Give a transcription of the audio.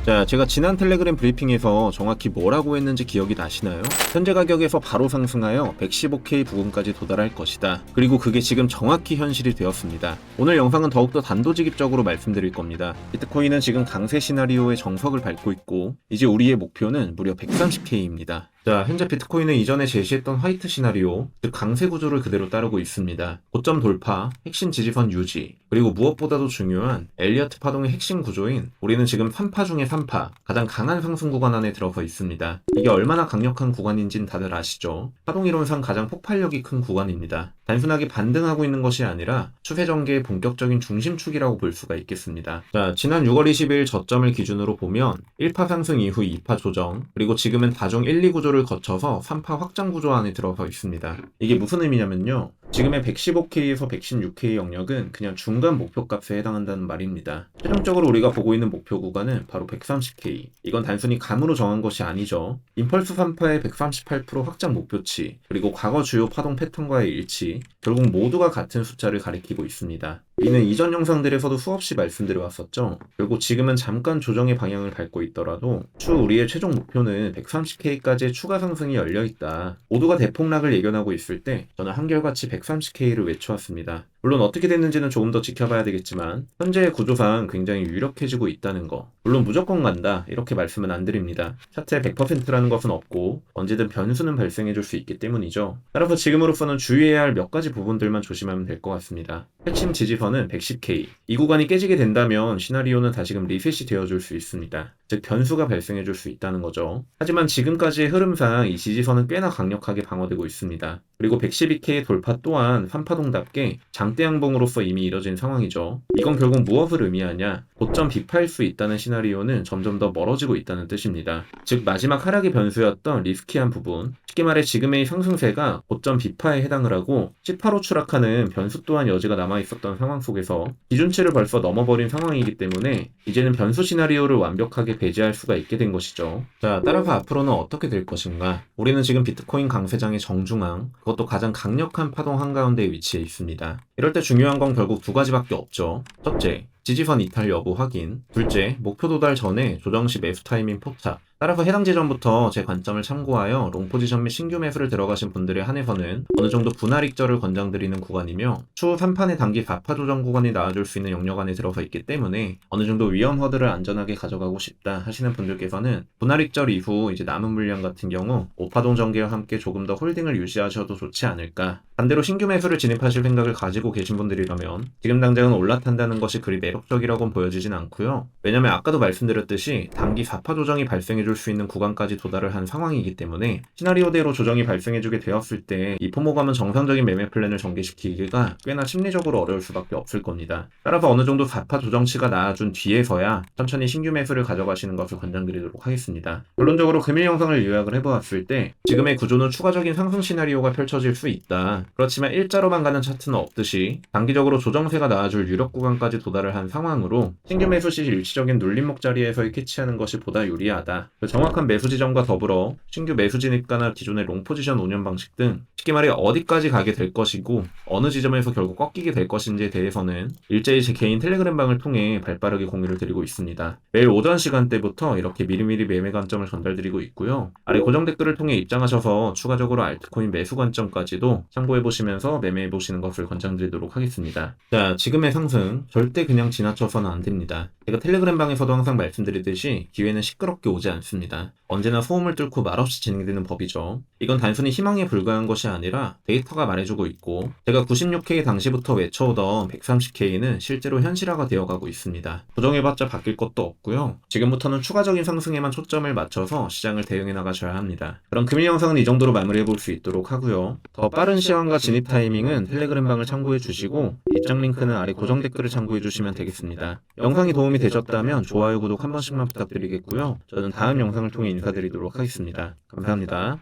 자, 제가 지난 텔레그램 브리핑에서 정확히 뭐라고 했는지 기억이 나시나요? 현재 가격에서 바로 상승하여 115K 부근까지 도달할 것이다. 그리고 그게 지금 정확히 현실이 되었습니다. 오늘 영상은 더욱더 단도직입적으로 말씀드릴 겁니다. 비트코인은 지금 강세 시나리오의 정석을 밟고 있고 이제 우리의 목표는 무려 130K입니다. 자, 현재 비트코인은 이전에 제시했던 화이트 시나리오, 즉 강세 구조를 그대로 따르고 있습니다. 고점 돌파, 핵심 지지선 유지, 그리고 무엇보다도 중요한 엘리어트 파동의 핵심 구조인 우리는 지금 3파 중에 3파, 가장 강한 상승 구간 안에 들어서 있습니다. 이게 얼마나 강력한 구간인지는 다들 아시죠? 파동이론상 가장 폭발력이 큰 구간입니다. 단순하게 반등하고 있는 것이 아니라 추세 전개의 본격적인 중심축이라고 볼 수가 있겠습니다. 자, 지난 6월 20일 저점을 기준으로 보면 1파 상승 이후 2파 조정, 그리고 지금은 다중 1, 2 구조를 거쳐서 3파 확장 구조 안에 들어서 있습니다. 이게 무슨 의미냐면요. 지금의 115K에서 116K 영역은 그냥 중간 목표값에 해당한다는 말입니다. 최종적으로 우리가 보고 있는 목표 구간은 바로 130K. 이건 단순히 감으로 정한 것이 아니죠. 임펄스 3파의 138% 확장 목표치, 그리고 과거 주요 파동 패턴과의 일치, 결국 모두가 같은 숫자를 가리키고 있습니다. 이는 이전 영상들에서도 수없이 말씀드려왔었죠. 결국 지금은 잠깐 조정의 방향을 밟고 있더라도 추후 우리의 최종 목표는 130K까지의 추가 상승이 열려있다. 모두가 대폭락을 예견하고 있을 때 저는 한결같이 130K를 외쳐왔습니다. 물론 어떻게 됐는지는 조금 더 지켜봐야 되겠지만 현재의 구조상 굉장히 유력해지고 있다는 거. 물론 무조건 간다 이렇게 말씀은 안 드립니다. 차트에 100%라는 것은 없고 언제든 변수는 발생해줄 수 있기 때문이죠. 따라서 지금으로서는 주의해야 할 몇 가지 부분들만 조심하면 될 것 같습니다. 핵심 지지선은 110K. 이 구간이 깨지게 된다면 시나리오는 다시금 리셋이 되어줄 수 있습니다. 즉 변수가 발생해줄 수 있다는 거죠. 하지만 지금까지의 흐름상 이 지지선은 꽤나 강력하게 방어되고 있습니다. 그리고 112K의 돌파 또한 3파동답게 장대 양봉으로서 이미 이뤄진 상황이죠. 이건 결국 무엇을 의미하냐? 고점 비파일 수 있다는 시나리오는 점점 더 멀어지고 있다는 뜻입니다. 즉 마지막 하락의 변수였던 리스키한 부분, 쉽게 말해 지금의 상승세가 고점 비파에 해당을 하고 18호 추락하는 변수 또한 여지가 남아있었던 상황 속에서 기준치를 벌써 넘어버린 상황이기 때문에 이제는 변수 시나리오를 완벽하게 배제할 수가 있게 된 것이죠. 자, 따라서 앞으로는 어떻게 될 것인가? 우리는 지금 비트코인 강세장의 정중앙, 그것도 가장 강력한 파동 한가운데에 위치해 있습니다. 이럴 때 중요한 건 결국 두 가지밖에 없죠. 첫째, 지지선 이탈 여부 확인. 둘째, 목표 도달 전에 조정 시 매수 타이밍 포착. 따라서 해당 지점부터 제 관점을 참고하여 롱 포지션 및 신규 매수를 들어가신 분들에 한해서는 어느 정도 분할 익절을 권장드리는 구간이며 추후 3판의 단기 4파 조정 구간이 나와줄 수 있는 영역 안에 들어서 있기 때문에 어느 정도 위험 허들을 안전하게 가져가고 싶다 하시는 분들께서는 분할 익절 이후 이제 남은 물량 같은 경우 5파동 전개와 함께 조금 더 홀딩을 유지하셔도 좋지 않을까. 반대로 신규 매수를 진입하실 생각을 가지고 계신 분들이라면 지금 당장은 올라탄다는 것이 그리 매력적이라고는 보여지진 않고요. 왜냐면 아까도 말씀드렸듯이 단기 4파 조정이 발생해줄 수 있는 구간까지 도달을 한 상황이기 때문에 시나리오대로 조정이 발생해주게 되었을 때 이 포모감은 정상적인 매매 플랜을 전개시키기가 꽤나 심리적으로 어려울 수밖에 없을 겁니다. 따라서 어느 정도 4파 조정치가 나와준 뒤에서야 천천히 신규 매수를 가져가시는 것을 권장드리도록 하겠습니다. 결론적으로 금일 영상을 요약을 해보았을 때 지금의 구조는 추가적인 상승 시나리오가 펼쳐질 수 있다. 그렇지만 일자로만 가는 차트는 없듯이 단기적으로 조정세가 나와줄 유력 구간까지 도달을 한 상황으로 신규 매수 시 일시적인 눌림목 자리에서의 캐치하는 것이 보다 유리하다. 정확한 매수 지점과 더불어 신규 매수 진입가나 기존의 롱 포지션 운영 방식 등 쉽게 말해 어디까지 가게 될 것이고 어느 지점에서 결국 꺾이게 될 것인지에 대해서는 일제히 제 개인 텔레그램 방을 통해 발빠르게 공유를 드리고 있습니다. 매일 오전 시간대부터 이렇게 미리미리 매매 관점을 전달드리고 있고요. 아래 고정 댓글을 통해 입장하셔서 추가적으로 알트코인 매수 관점까지도 참고해보시면서 매매해보시는 것을 권장드리도록 하겠습니다. 자, 지금의 상승 절대 그냥 지나쳐서는 안 됩니다. 제가 텔레그램 방에서도 항상 말씀드리듯이 기회는 시끄럽게 오지 않습니다. 언제나 소음을 뚫고 말없이 진행되는 법이죠. 이건 단순히 희망에 불과한 것이 아니라 데이터가 말해주고 있고 제가 96K 당시부터 외쳐오던 130K는 실제로 현실화가 되어가고 있습니다. 조정해봤자 바뀔 것도 없고요. 지금부터는 추가적인 상승에만 초점을 맞춰서 시장을 대응해 나가셔야 합니다. 그럼 금일 영상은 이 정도로 마무리해볼 수 있도록 하고요. 더 빠른 시황과 진입 타이밍은 텔레그램 방을 참고해주시고 입장 링크는 아래 고정 댓글을 참고해주시면 되겠습니다. 영상이 도움이 되셨다면 좋아요, 구독 한 번씩만 부탁드리겠고요. 저는 다음 영상을 통해 인사드리도록 하겠습니다. 감사합니다.